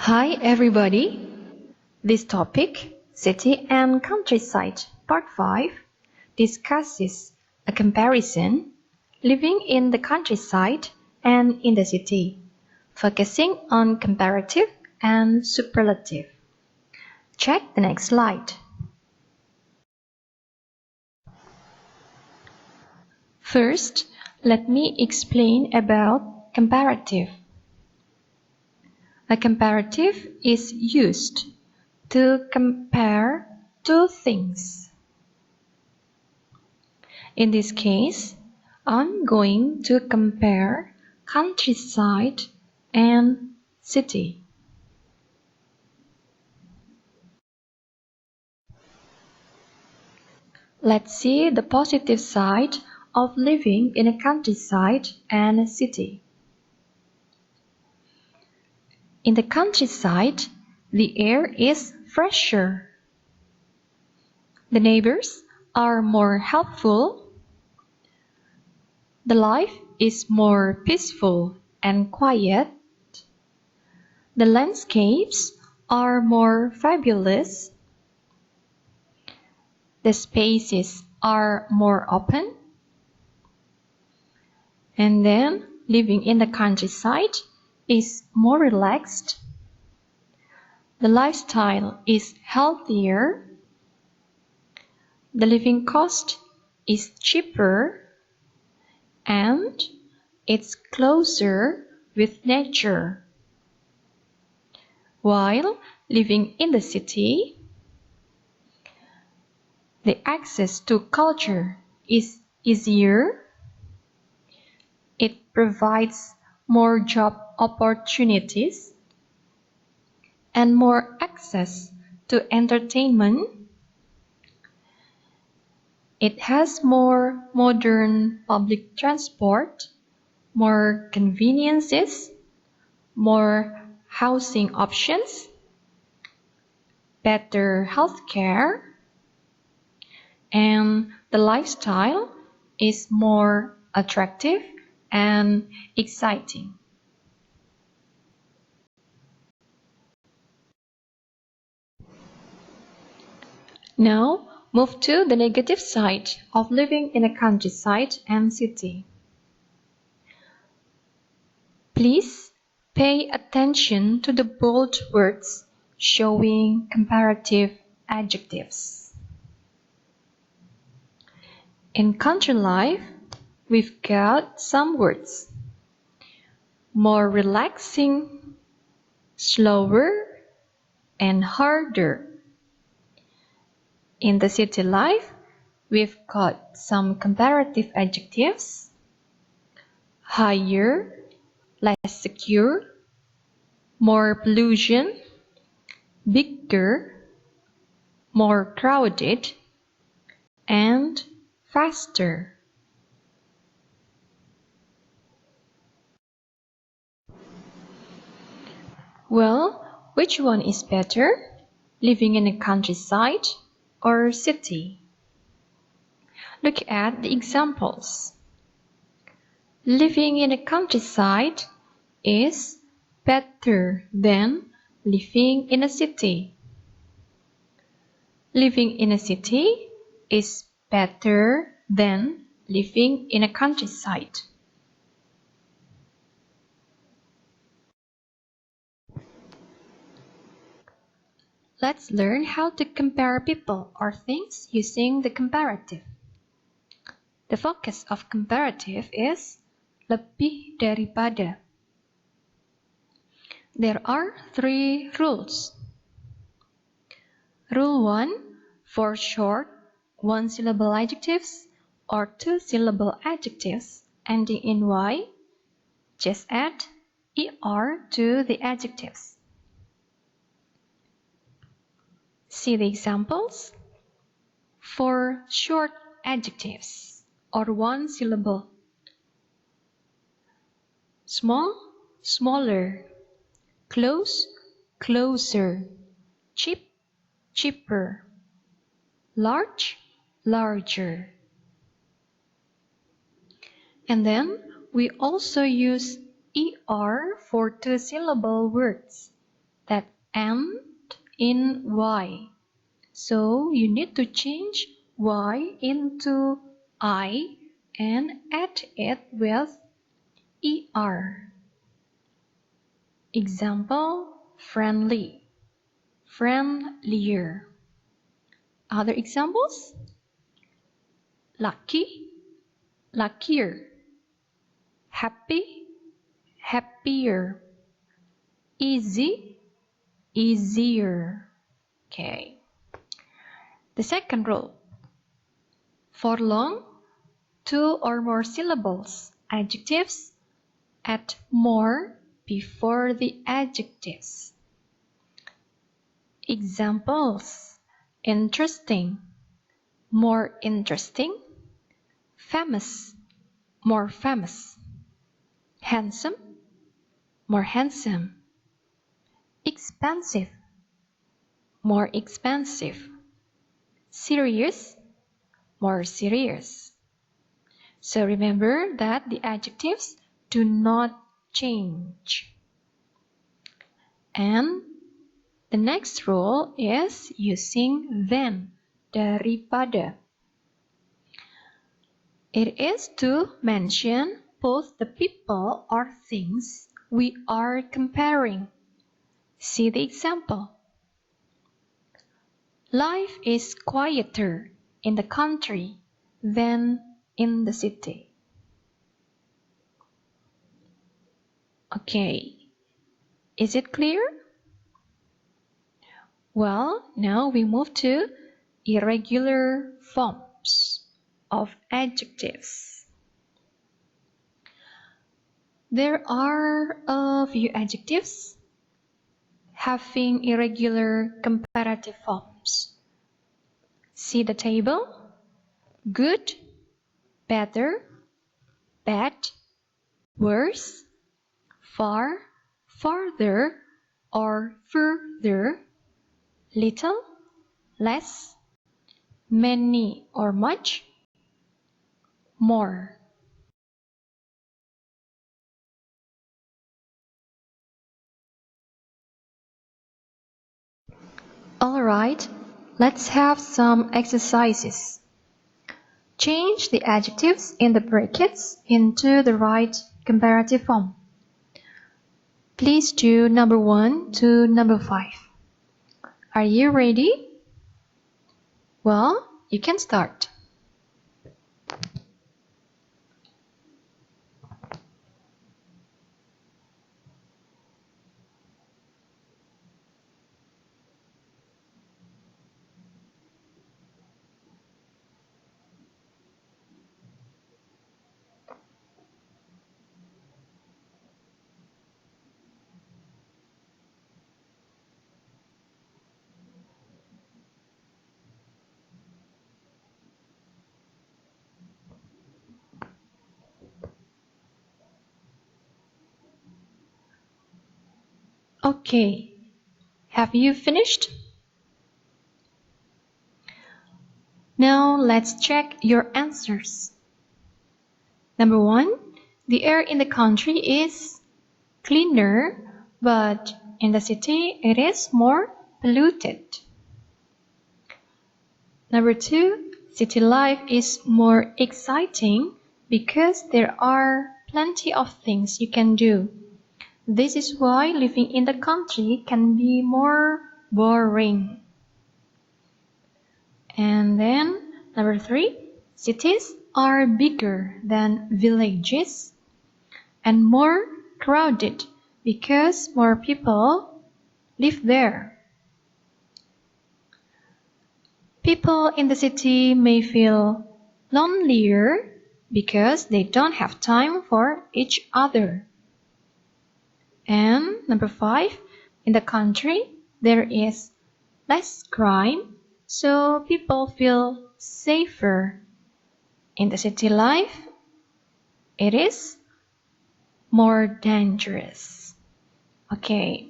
Hi everybody. This topic, City and Countryside, Part 5, discusses a comparison living in the countryside and in the city, focusing on comparative and superlative. Check the next slide. First, let me explain about comparative. A comparative is used to compare two things. In this case, I'm going to compare countryside and city. Let's see the positive side of living in a countryside and a city. In the countryside, the air is fresher. The neighbors are more helpful. The life is more peaceful and quiet. The landscapes are more fabulous. The spaces are more open. And then living in the countryside is more relaxed. The lifestyle is healthier. The living cost is cheaper. And it's closer with nature. While living in the city, the access to culture is easier. It provides more job opportunities and more access to entertainment. It has more modern public transport, more conveniences, more housing options, better healthcare, and the lifestyle is more attractive and exciting. Now, move to the negative side of living in a countryside and city. Please pay attention to the bold words showing comparative adjectives. In country life, we've got some words: more relaxing, slower, and harder. In the city life, we've got some comparative adjectives: higher, less secure, more pollution, bigger, more crowded, and faster. Well, which one is better, living in a countryside or city? Look at the examples. Living in a countryside is better than living in a city. Living in a city is better than living in a countryside. Let's learn how to compare people or things using the comparative. The focus of comparative is lebih daripada. There are 3 rules. Rule 1, for short, one-syllable adjectives or two-syllable adjectives ending in y, just add er to the adjectives. See the examples. For short adjectives or one syllable: small, smaller; close, closer; cheap, cheaper; large, larger. And then we also use er for two-syllable words: that end in Y. So you need to change Y into I and add it with ER. Example, friendly, friendlier. Other examples, lucky, luckier, happy, happier, easy, easier. Okay. The second rule. For long, 2 or more syllables, adjectives, add more before the adjectives. Examples, interesting, more interesting, famous, more famous, handsome, more handsome, expensive, more expensive, serious, more serious. So remember that the adjectives do not change. And the next rule is using than, daripada. It is to mention both the people or things we are comparing. See the example. Life is quieter in the country than in the city. Okay, is it clear? Well, now we move to irregular forms of adjectives. There are a few adjectives having irregular comparative forms. See the table. Good, better, bad, worse, far, farther, or further, little, less, many or much, more. Alright, let's have some exercises. Change the adjectives in the brackets into the right comparative form. Please do number 1 to number 5. Are you ready? Well, you can start. Okay, have you finished? Now let's check your answers. Number 1, the air in the country is cleaner, but in the city it is more polluted. Number 2, city life is more exciting because there are plenty of things you can do. This is why living in the country can be more boring. And then number 3, cities are bigger than villages and more crowded because more people live there. People in the city may feel lonelier because they don't have time for each other. And number 5, in the country there is less crime, so people feel safer. In the city life, it is more dangerous. Okay,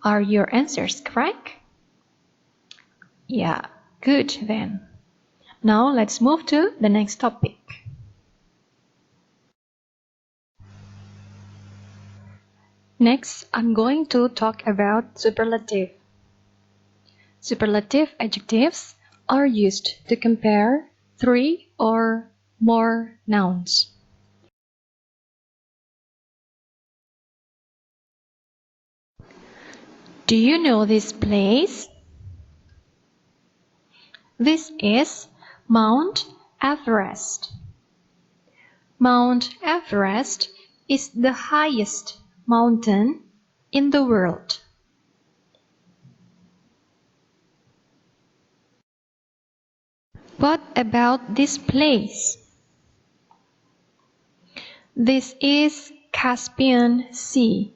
are your answers correct? Yeah, good then. Now let's move to the next topic. Next, I'm going to talk about superlative. Superlative adjectives are used to compare three or more nouns. Do you know this place? This is Mount Everest. Mount Everest is the highest mountain in the world. What about this place? This is Caspian Sea.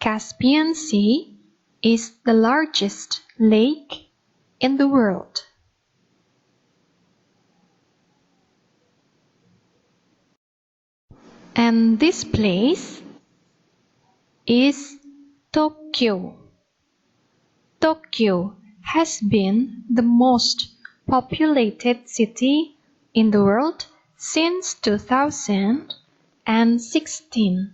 Caspian Sea is the largest lake in the world. And this place is Tokyo. Tokyo has been the most populated city in the world since 2016.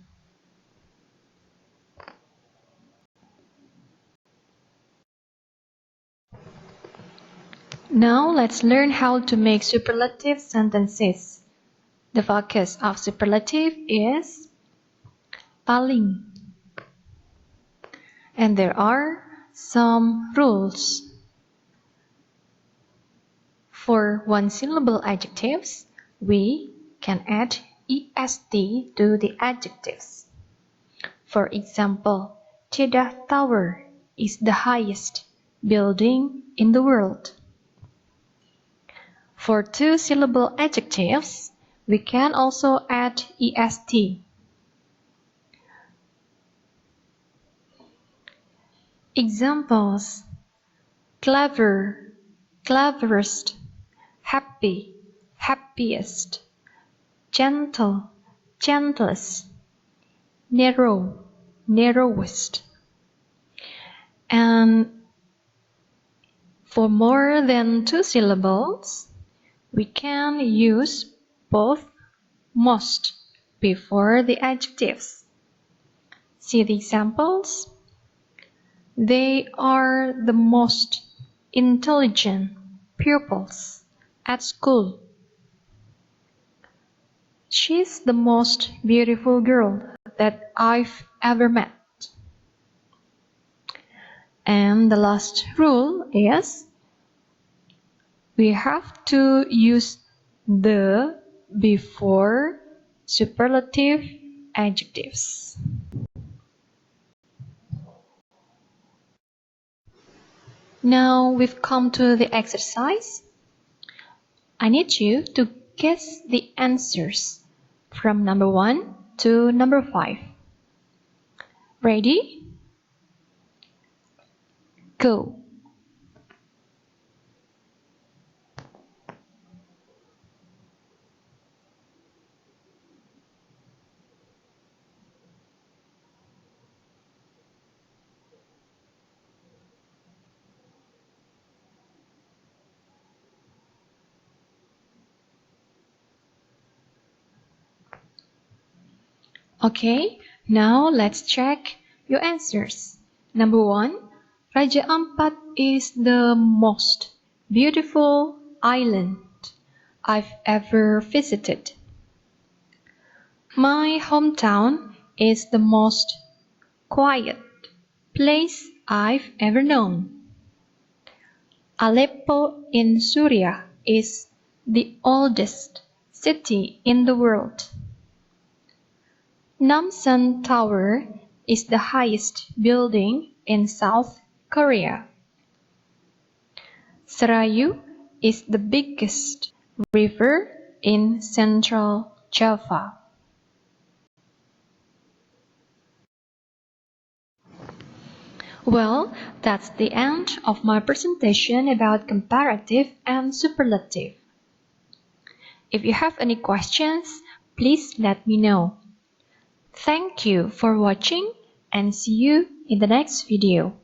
Now let's learn how to make superlative sentences. The focus of superlative is paling. And there are some rules. For one-syllable adjectives, we can add est to the adjectives. For example, Jeddah Tower is the highest building in the world. For two-syllable adjectives, we can also add est. Examples: clever, cleverest, happy, happiest, gentle, gentlest, narrow, narrowest. And for more than two syllables, we can use both most before the adjectives. See the examples. They are the most intelligent pupils at school. She's the most beautiful girl that I've ever met. And the last rule is we have to use the before superlative adjectives. Now we've come to the exercise. I need you to guess the answers from number 1 to number 5. Ready? Go. Okay, now let's check your answers. Number 1, Raja Ampat is the most beautiful island I've ever visited. My hometown is the most quiet place I've ever known. Aleppo in Syria is the oldest city in the world. Namsan Tower is the highest building in South Korea. Serayu is the biggest river in Central Java. Well, that's the end of my presentation about comparative and superlative. If you have any questions, please let me know. Thank you for watching and see you in the next video.